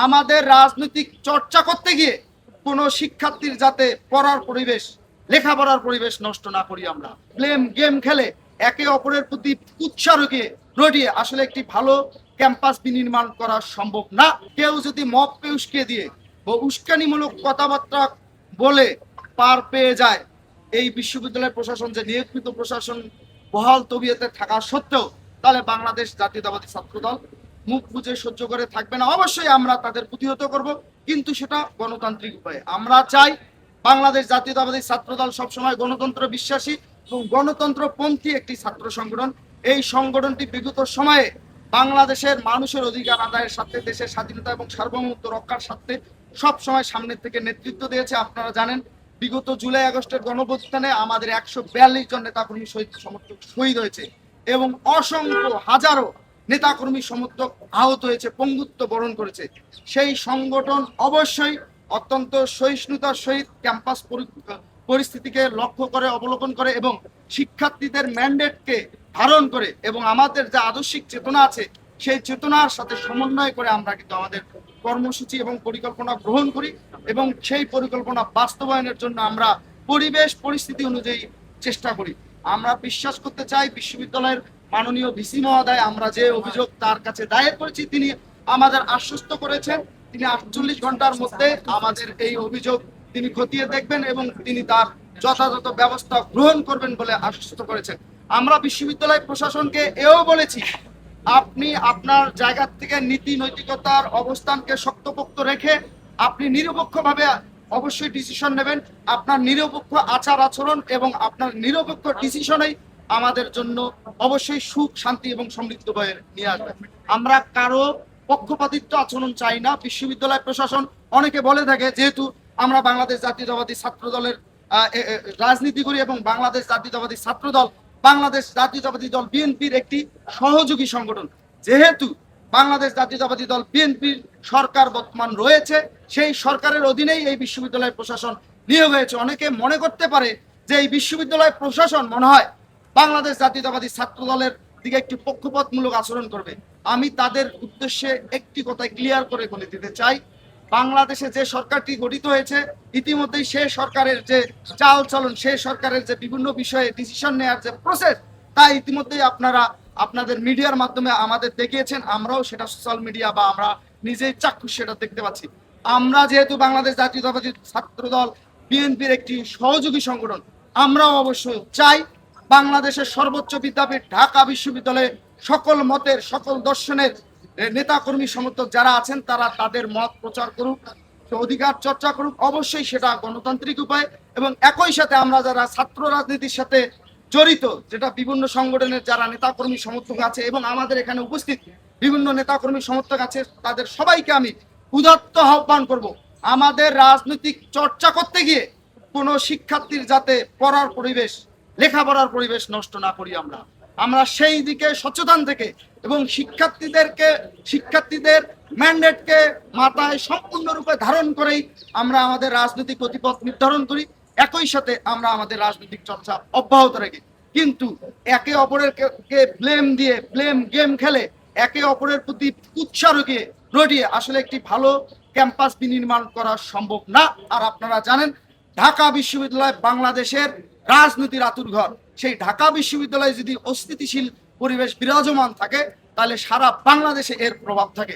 আমাদের রাজনৈতিক চর্চা করতে গিয়ে কোনো শিক্ষার্থীর যাতে পড়ার পরিবেশ, লেখাপড়ার পরিবেশ নষ্ট না করি। আমরা ব্লেম গেম খেলে একে অপরের প্রতি উৎসাহ রটিয়ে আসলে একটি ভালো ক্যাম্পাস বিনির্মাণ করা সম্ভব না। কেউ যদি মবকে উস্কে দিয়ে ও উস্কানিমূলক কথাবার্তা বলে পার পেয়ে যায়, এই বিশ্ববিদ্যালয় প্রশাসন যে নিয়োগকৃত প্রশাসন বহাল তবিয়তে থাকা সত্ত্বেও, তাহলে বাংলাদেশ জাতীয়তাবাদী ছাত্রদল মুখ বুঝে সহ্য করে থাকবে না। অবশ্যই আমরা তাদের প্রতিহত করব, কিন্তু সেটা গণতান্ত্রিক উপায়ে। আমরা চাই বাংলাদেশ জাতীয়তাবাদী ছাত্রদল সবসময় গণতন্ত্র বিশ্বাসী এবং গণতন্ত্রপন্থী একটি ছাত্র সংগঠন। এই সংগঠনটি বিগত সময়ে বাংলাদেশের মানুষের অধিকার আদায়ের সাথে, দেশের স্বাধীনতা এবং সার্বভৌমত্ব রক্ষার সাথে সব সময় সামনের থেকে নেতৃত্ব দিয়েছে। আপনারা জানেন, বিগত জুলাই আগস্টের গণঅভ্যুত্থানে আমাদের 142 জন নেতাকর্মী শহীদ সমর্থক শহীদ হয়েছে এবং অসংখ্য হাজারো নেতাকর্মী সমর্থক আহত হয়েছে, পঙ্গুত্ব বরণ করেছে। সেই সংগঠন অবশ্যই অত্যন্ত সহিষ্ণুতার সহিত ক্যাম্পাস পরিস্থিতিকে লক্ষ্য করে, অবলোকন করে এবং শিক্ষার্থীদের ম্যান্ডেটকে ধারণ করে এবং আমাদের যে আদর্শিক চেতনা আছে সেই চেতনার সাথে সমন্বয় করে আমরা কিন্তু আমাদের কর্মসূচি এবং পরিকল্পনা গ্রহণ করি এবং সেই পরিকল্পনা বাস্তবায়নের জন্য আমরা পরিবেশ পরিস্থিতি অনুযায়ী চেষ্টা করি। আমরা বিশ্বাস করতে চাই বিশ্ববিদ্যালয়ের মাননীয় ভিসি মহোদয়, আমরা যে অভিযোগ তার কাছে দায়ের করেছি, তিনি আমাদের আশ্বস্ত করেছেন তিনি 48 ঘন্টার মধ্যে আমাদের এই অভিযোগ তিনি খতিয়ে দেখবেন এবং তিনি তার যথাযথ ব্যবস্থা গ্রহণ করবেন বলে আশ্বস্ত করেছেন। আমরা বিশ্ববিদ্যালয় প্রশাসনকে এও বলেছি, আপনি আপনার জায়গা থেকে নীতি নৈতিকতার অবস্থানকে শক্তপোক্ত রেখে আপনি নিরপেক্ষভাবে অবশ্যই ডিসিশন নেবেন। আপনার নিরপেক্ষ আচার আচরণ এবং আপনার নিরপেক্ষ ডিসিশনেই আমাদের জন্য অবশ্যই সুখ, শান্তি এবং সমৃদ্ধ বয়ে নিয়ে আসবে। আমরা কারো পক্ষপাতিত্ব আচরণ চাই না। বিশ্ববিদ্যালয় প্রশাসন অনেকে বলে থাকে, যেহেতু আমরা বাংলাদেশ জাতীয়তাবাদী ছাত্র দলের রাজনীতি করি এবং বাংলাদেশ জাতীয়তাবাদী ছাত্র দল বাংলাদেশ জাতীয়তাবাদী দল বিএনপির একটি সহযোগী সংগঠন, যেহেতু বাংলাদেশ জাতীয়তাবাদী দল বিএনপির সরকার বর্তমান রয়েছে, সেই সরকারের অধীনেই এই বিশ্ববিদ্যালয় প্রশাসন নিয়োগ হয়েছে। অনেকে মনে করতে পারে যে এই বিশ্ববিদ্যালয় প্রশাসন মনে হয় বাংলাদেশ জাতীয়তাবাদী ছাত্র দলের দিকে একটি পক্ষপাতমূলক আচরণ করবে। আমি তাদের উদ্দেশ্যে একটি কথা ক্লিয়ার করে বলে দিতে চাই, বাংলাদেশে যে সরকারটি গঠিত হয়েছে ইতিমধ্যেই সে সরকারের যে চাল চলন, সে সরকারের যে বিভিন্ন বিষয়ে ডিসিশন নেওয়ার যে প্রসেস, তা ইতিমধ্যেই আপনারা আপনাদের মিডিয়ার মাধ্যমে আমাদের দেখিয়েছেন। আমরাও সেটা সোশ্যাল মিডিয়া বা আমরা নিজেই চাক্ষুষ সেটা দেখতে পাচ্ছি। আমরা যেহেতু বাংলাদেশ জাতীয়তাবাদী ছাত্র দল বিএনপির একটি সহযোগী সংগঠন, আমরাও অবশ্যই চাই বাংলাদেশের সর্বোচ্চ বিদ্যাপীঠ ঢাকা বিশ্ববিদ্যালয়ে সকল মতের, সকল দর্শনের নেতাকর্মী সমর্থক যারা আছেন তারা তাদের মত প্রচার করুক, অধিকার চর্চা করুক, অবশ্যই সেটা গণতান্ত্রিক উপায়। এবং একই সাথে আমরা যারা ছাত্র রাজনীতির সাথে জড়িত, যেটা বিভিন্ন সংগঠনের যারা নেতাকর্মী সমর্থক আছে এবং আমাদের এখানে উপস্থিত বিভিন্ন নেতাকর্মী সমর্থক আছে, তাদের সবাইকে আমি উদাত্ত আহ্বান করব, আমাদের রাজনৈতিক চর্চা করতে গিয়ে কোনো শিক্ষার্থীর যাতে পড়ার পরিবেশ, লেখাপড়ার পরিবেশ নষ্ট না করি। আমরা সেই দিকে সচেতন থেকে এবং শিক্ষার্থীদের ম্যান্ডেটকে মাথায় সম্পূর্ণরূপে ধারণ করেই আমরা আমাদের রাজনৈতিক গতিপথ নির্ধারণ করি। একই সাথে আমরা আমাদের রাজনৈতিক চর্চা অব্যাহত রাখি, কিন্তু একে অপরের ব্লেম গেম খেলে একে অপরের প্রতি উৎসাহ রটিয়ে আসলে একটি ভালো ক্যাম্পাস বিনির্মাণ করা সম্ভব না। আর আপনারা জানেন, ঢাকা বিশ্ববিদ্যালয় বাংলাদেশের রাজনীতির আতুরঘর। সেই ঢাকা বিশ্ববিদ্যালয়ে যদি অস্থিতিশীল পরিবেশ বিরাজমান থাকে, তাহলে সারা বাংলাদেশে এর প্রভাব থাকে।